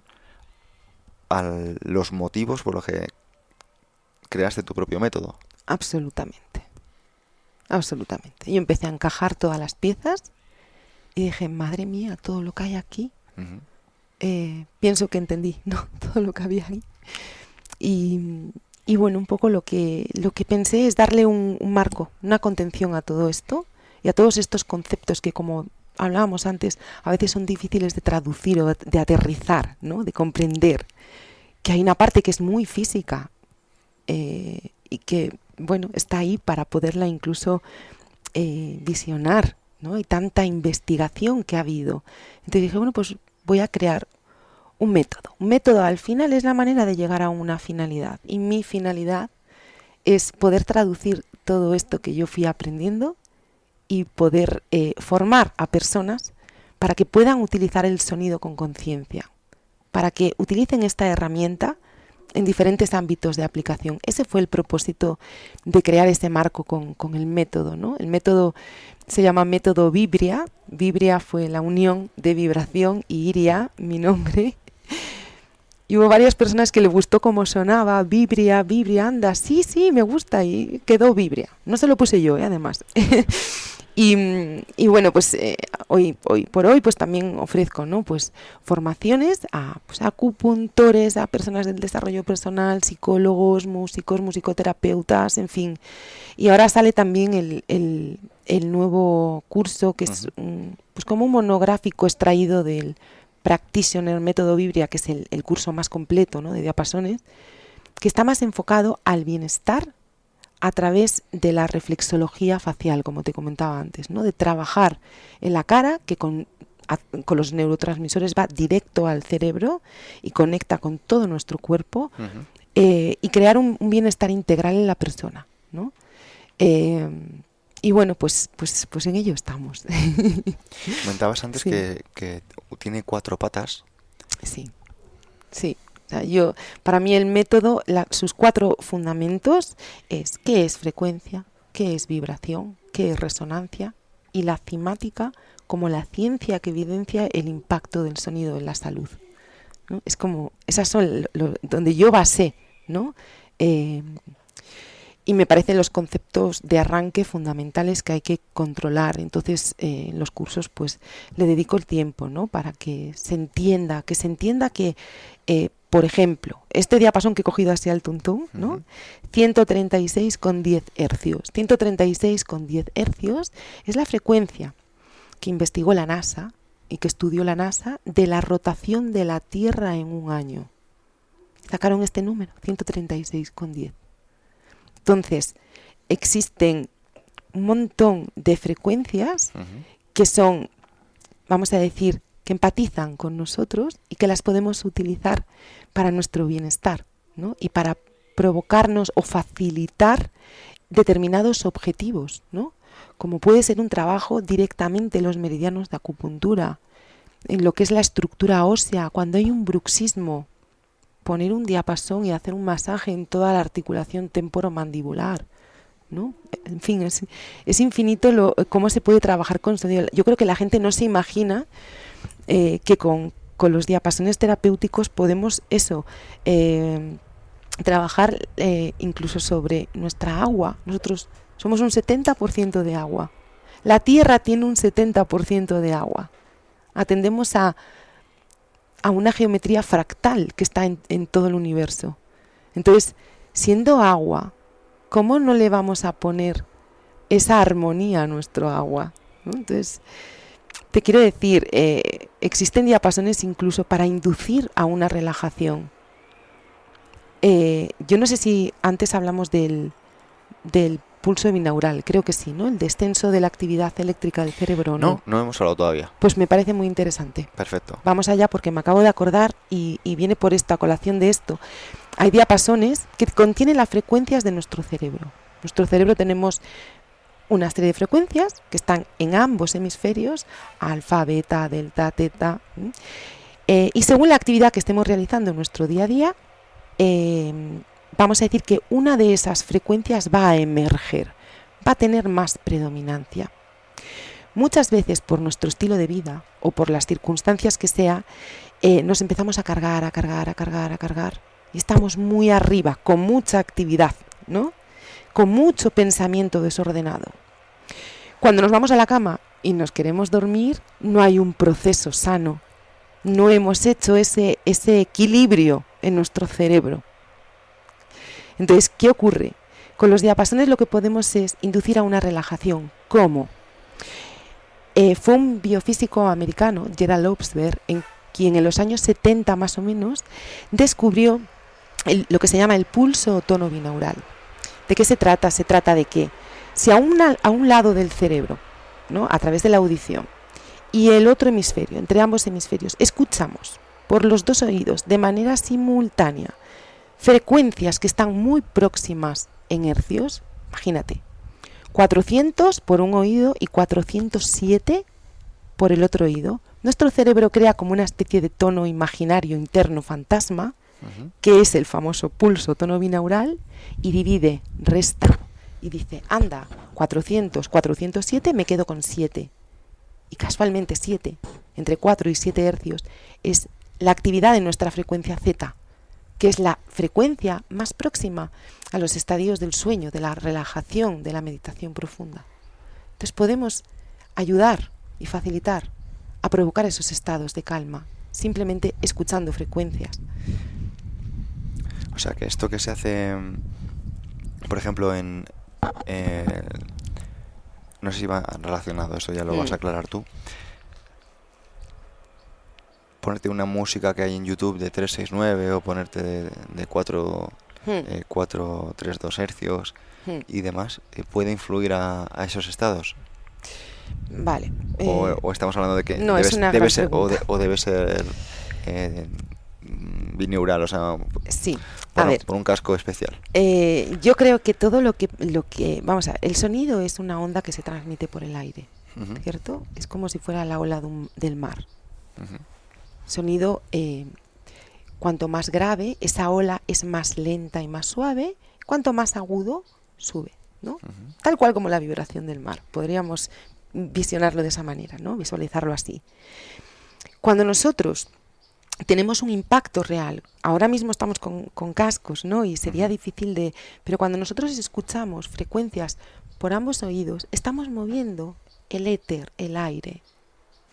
a los motivos por los que creaste tu propio método. Absolutamente. Absolutamente. Yo empecé a encajar todas las piezas y dije, madre mía, todo lo que hay aquí. Pienso que entendí, ¿no? Todo lo que había ahí. Y bueno, un poco lo que pensé es darle un marco, una contención a todo esto y a todos estos conceptos que, como hablábamos antes, a veces son difíciles de traducir o de aterrizar, ¿no? De comprender. Que hay una parte que es muy física y que, bueno, está ahí para poderla incluso visionar, ¿no? Y tanta investigación que ha habido. Entonces dije, bueno, pues voy a crear un método. Un método al final es la manera de llegar a una finalidad. Y mi finalidad es poder traducir todo esto que yo fui aprendiendo y poder formar a personas para que puedan utilizar el sonido con conciencia, para que utilicen esta herramienta en diferentes ámbitos de aplicación. Ese fue el propósito de crear este marco con el método, ¿no? El método se llama método Vibria. Vibria fue la unión de vibración y Iria, mi nombre. Y hubo varias personas que le gustó cómo sonaba, Vibria, anda, sí, me gusta, y quedó Vibria. No se lo puse yo, además. Y bueno, pues hoy por hoy pues también ofrezco, ¿no? Pues formaciones a acupuntores, a personas del desarrollo personal, psicólogos, músicos, musicoterapeutas, en fin. Y ahora sale también el nuevo curso que es pues como un monográfico extraído del Practitioner Método Vibria, que es el curso más completo, ¿no? De diapasones, que está más enfocado al bienestar a través de la reflexología facial, como te comentaba antes, ¿no? De trabajar en la cara, que con los neurotransmisores va directo al cerebro y conecta con todo nuestro cuerpo, y crear un bienestar integral en la persona, ¿no? Y bueno, pues en ello estamos. Comentabas antes que tiene 4 patas. Sí. O sea, para mí el método, sus 4 fundamentos es qué es frecuencia, qué es vibración, qué es resonancia, y la cimática como la ciencia que evidencia el impacto del sonido en la salud, ¿no? Es como, esas son donde yo basé, ¿no? Y me parecen los conceptos de arranque fundamentales que hay que controlar. Entonces, en los cursos, pues, le dedico el tiempo, ¿no? Para que se entienda que por ejemplo, este diapasón que he cogido así al tuntún, ¿no? 136,10 hercios. 136,10 hercios es la frecuencia que investigó la NASA y que estudió la NASA de la rotación de la Tierra en un año. Sacaron este número, 136,10. Entonces, existen un montón de frecuencias que son, vamos a decir, que empatizan con nosotros y que las podemos utilizar para nuestro bienestar, ¿no? Y para provocarnos o facilitar determinados objetivos, ¿no? Como puede ser un trabajo directamente en los meridianos de acupuntura, en lo que es la estructura ósea, cuando hay un bruxismo, poner un diapasón y hacer un masaje en toda la articulación temporomandibular, ¿no? En fin, es infinito cómo se puede trabajar con sonido. Yo creo que la gente no se imagina que con los diapasones terapéuticos podemos trabajar incluso sobre nuestra agua. Nosotros somos un 70% de agua. La Tierra tiene un 70% de agua. Atendemos a una geometría fractal que está en todo el universo. Entonces, siendo agua, ¿cómo no le vamos a poner esa armonía a nuestro agua? ¿No? Entonces, te quiero decir, existen diapasones incluso para inducir a una relajación. Yo no sé si antes hablamos del pulso binaural, creo que sí, ¿no? El descenso de la actividad eléctrica del cerebro, ¿no? No hemos hablado todavía. Pues me parece muy interesante. Perfecto. Vamos allá porque me acabo de acordar y viene por esta colación de esto. Hay diapasones que contienen las frecuencias de nuestro cerebro. Nuestro cerebro tenemos una serie de frecuencias que están en ambos hemisferios, alfa, beta, delta, teta. Y según la actividad que estemos realizando en nuestro día a día, vamos a decir que una de esas frecuencias va a emerger, va a tener más predominancia. Muchas veces por nuestro estilo de vida o por las circunstancias que sea, nos empezamos a cargar y estamos muy arriba, con mucha actividad, ¿no? Con mucho pensamiento desordenado. Cuando nos vamos a la cama y nos queremos dormir, no hay un proceso sano. No hemos hecho ese equilibrio en nuestro cerebro. Entonces, ¿qué ocurre? Con los diapasones lo que podemos es inducir a una relajación. ¿Cómo? Fue un biofísico americano, Gerald Obsberg, quien en los años 70 más o menos descubrió lo que se llama el pulso o tono binaural. ¿De qué se trata? Se trata de que si a un lado del cerebro, ¿no? A través de la audición, y el otro hemisferio, entre ambos hemisferios, escuchamos por los dos oídos de manera simultánea frecuencias que están muy próximas en hercios, imagínate, 400 por un oído y 407 por el otro oído, nuestro cerebro crea como una especie de tono imaginario interno fantasma, que es el famoso pulso tono binaural, y divide, resta, y dice, anda, 400, 407, me quedo con 7. Y casualmente 7, entre 4 y 7 hercios, es la actividad de nuestra frecuencia Z, que es la frecuencia más próxima a los estadios del sueño, de la relajación, de la meditación profunda. Entonces podemos ayudar y facilitar a provocar esos estados de calma, simplemente escuchando frecuencias. O sea, que esto que se hace, por ejemplo, no sé si va relacionado, eso ya lo vas a aclarar tú. Ponerte una música que hay en YouTube de 369 o ponerte de 4, 3, 2 hercios y demás, ¿puede influir a esos estados? Vale. O estamos hablando de que no, debe ser binaural, o sea, sí. Por un casco especial. Yo creo que todo lo que vamos a ver, el sonido es una onda que se transmite por el aire, ¿cierto? Es como si fuera la ola del mar. Sonido, cuanto más grave, esa ola es más lenta y más suave, cuanto más agudo, sube, ¿no? Tal cual como la vibración del mar. Podríamos visionarlo de esa manera, ¿no? Visualizarlo así. Cuando nosotros tenemos un impacto real, ahora mismo estamos con cascos, ¿no? Y sería difícil pero cuando nosotros escuchamos frecuencias por ambos oídos, estamos moviendo el éter, el aire.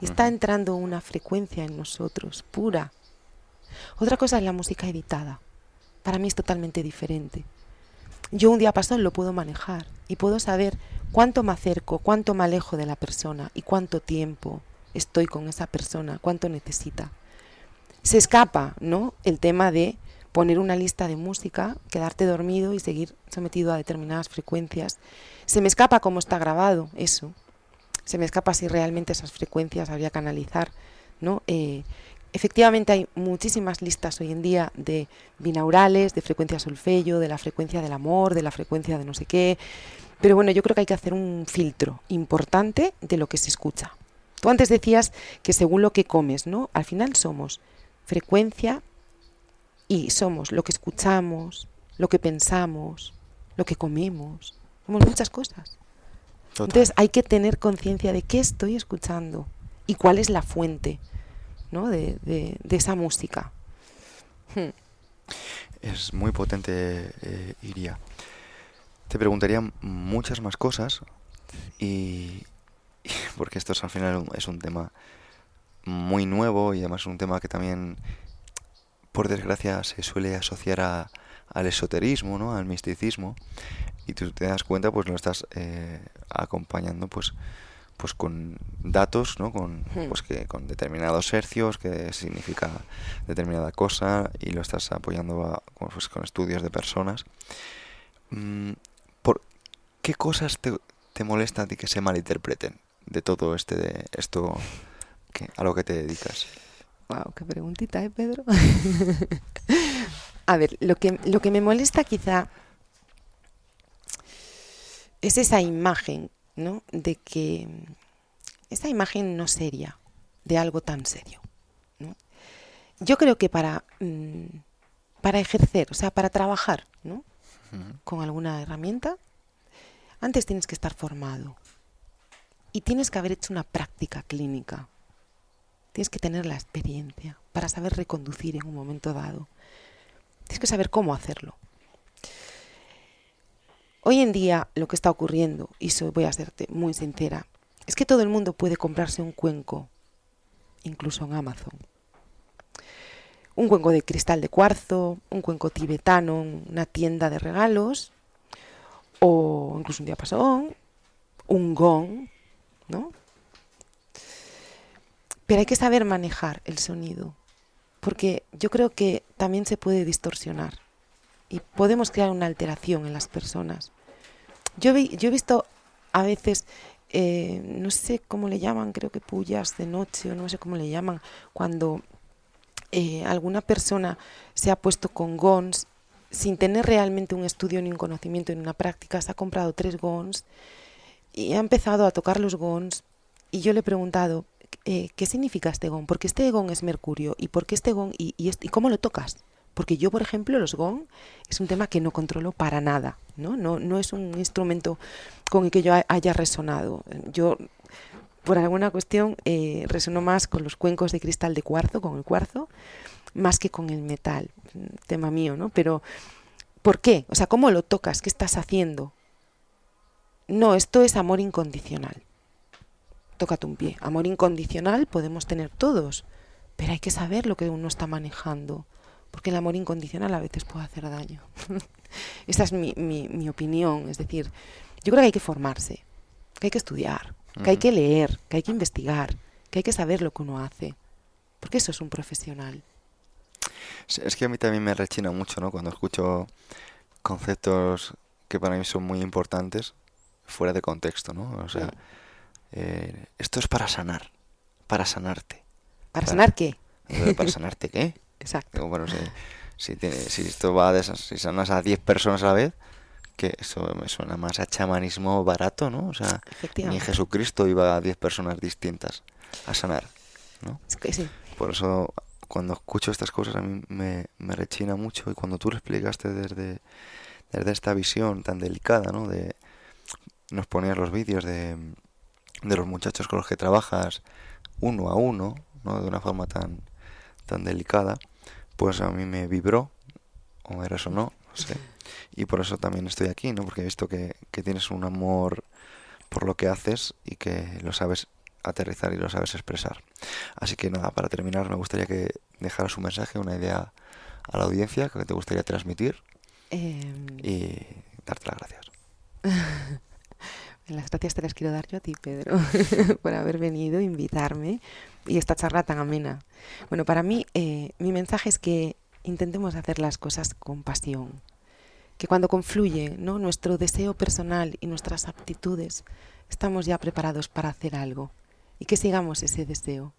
Y está entrando una frecuencia en nosotros, pura. Otra cosa es la música editada. Para mí es totalmente diferente. yo un diapasón lo puedo manejar y puedo saber cuánto me acerco, cuánto me alejo de la persona y cuánto tiempo estoy con esa persona, cuánto necesita. Se escapa, ¿no?, el tema de poner una lista de música, quedarte dormido y seguir sometido a determinadas frecuencias. Se me escapa cómo está grabado eso. Se me escapa si realmente esas frecuencias habría que analizar, ¿no? Efectivamente hay muchísimas listas hoy en día de binaurales, de frecuencia solfeggio, de la frecuencia del amor, de la frecuencia de no sé qué. Pero bueno, yo creo que hay que hacer un filtro importante de lo que se escucha. Tú antes decías que según lo que comes, ¿no? Al final somos frecuencia y somos lo que escuchamos, lo que pensamos, lo que comemos. Somos muchas cosas. Total. Entonces hay que tener conciencia de qué estoy escuchando y cuál es la fuente, ¿no?, de esa música. Es muy potente, Iria. Te preguntaría muchas más cosas porque esto al final es un tema muy nuevo y además es un tema que también, por desgracia, se suele asociar al esoterismo, ¿no?, al misticismo, y tú te das cuenta, pues lo estás acompañando, pues con datos, ¿no?, con determinados hercios, que significa determinada cosa, y lo estás apoyando con estudios de personas. ¿Por qué cosas te molesta a ti que se malinterpreten de todo esto a lo que te dedicas? Wow, qué preguntita, Pedro. A ver, lo que me molesta quizá es esa imagen, ¿no?, de que esa imagen no seria de algo tan serio, ¿no? Yo creo que para ejercer, o sea, para trabajar, ¿no?, con alguna herramienta, antes tienes que estar formado y tienes que haber hecho una práctica clínica. Tienes que tener la experiencia para saber reconducir en un momento dado. Tienes que saber cómo hacerlo. Hoy en día lo que está ocurriendo, y voy a serte muy sincera, es que todo el mundo puede comprarse un cuenco, incluso en Amazon. Un cuenco de cristal de cuarzo, un cuenco tibetano en una tienda de regalos, o incluso un diapasón, un gong, ¿no? Pero hay que saber manejar el sonido, porque yo creo que también se puede distorsionar y podemos crear una alteración en las personas. Yo he visto a veces, no sé cómo le llaman, creo que pullas de noche o no sé cómo le llaman, cuando alguna persona se ha puesto con gongs sin tener realmente un estudio ni un conocimiento ni una práctica, se ha comprado 3 gongs y ha empezado a tocar los gongs, y yo le he preguntado, ¿qué significa este gong? Porque este gong es mercurio, y por qué este gong y cómo lo tocas. Porque yo, por ejemplo, los gong es un tema que no controlo para nada, ¿no? No es un instrumento con el que yo haya resonado. Yo, por alguna cuestión, resono más con los cuencos de cristal de cuarzo, con el cuarzo, más que con el metal, tema mío, ¿no? Pero, ¿por qué? O sea, ¿cómo lo tocas? ¿Qué estás haciendo? No, esto es amor incondicional. Tócate un pie. Amor incondicional podemos tener todos, pero hay que saber lo que uno está manejando, porque el amor incondicional a veces puede hacer daño. Esa es mi opinión. Es decir, yo creo que hay que formarse, que hay que estudiar, que hay que leer, que hay que investigar, que hay que saber lo que uno hace, porque eso es un profesional. Es que a mí también me rechina mucho, ¿no?, cuando escucho conceptos que para mí son muy importantes fuera de contexto, ¿no? O sea, esto es para sanar, para sanarte. ¿Para sanar qué? ¿Para sanarte qué? Exacto. Digo, bueno, si esto va si sanas a 10 personas a la vez, que eso me suena más a chamanismo barato, ¿no? O sea, ni Jesucristo iba a 10 personas distintas a sanar, ¿no? Es que sí. Por eso, cuando escucho estas cosas, a mí me rechina mucho, y cuando tú lo explicaste desde esta visión tan delicada, ¿no?, nos ponías los vídeos de los muchachos con los que trabajas uno a uno, ¿no?, de una forma tan delicada, pues a mí me vibró o me resonó, no sé, y por eso también estoy aquí, ¿no?, porque he visto que tienes un amor por lo que haces y que lo sabes aterrizar y lo sabes expresar. Así que nada, para terminar me gustaría que dejaras un mensaje, una idea a la audiencia que te gustaría transmitir, y darte las gracias. Las gracias te las quiero dar yo a ti, Pedro, por haber venido, invitarme y esta charla tan amena. Bueno, para mí mi mensaje es que intentemos hacer las cosas con pasión, que cuando confluye, ¿no?, nuestro deseo personal y nuestras aptitudes, estamos ya preparados para hacer algo y que sigamos ese deseo.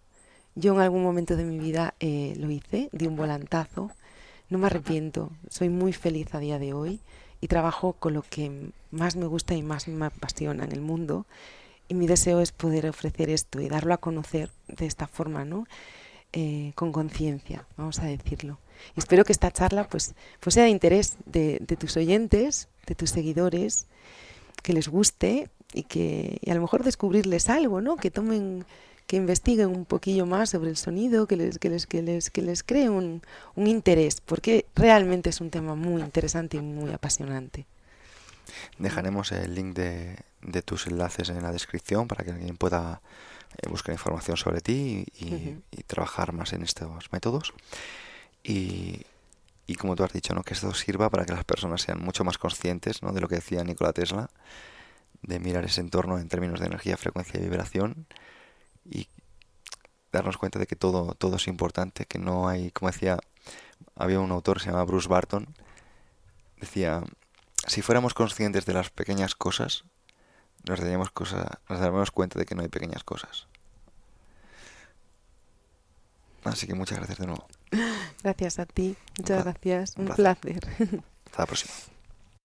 Yo en algún momento de mi vida lo hice, di un volantazo, no me arrepiento, soy muy feliz a día de hoy y trabajo con lo que más me gusta y más me apasiona en el mundo, y mi deseo es poder ofrecer esto y darlo a conocer de esta forma, ¿no? Con conciencia, vamos a decirlo. Y espero que esta charla pues sea de interés de tus oyentes, de tus seguidores, que les guste y a lo mejor descubrirles algo, ¿no? Que investiguen un poquillo más sobre el sonido, que les cree un interés, porque realmente es un tema muy interesante y muy apasionante. Dejaremos el link de tus enlaces en la descripción para que alguien pueda buscar información sobre ti y trabajar más en estos métodos. Y como tú has dicho, ¿no?, que esto sirva para que las personas sean mucho más conscientes, ¿no?, de lo que decía Nikola Tesla, de mirar ese entorno en términos de energía, frecuencia y vibración, y darnos cuenta de que todo es importante, que no hay, como decía, había un autor que se llama Bruce Barton, decía, si fuéramos conscientes de las pequeñas cosas, nos daríamos cuenta de que no hay pequeñas cosas. Así que muchas gracias de nuevo. Gracias a ti, muchas gracias, un placer. placer. Hasta la próxima.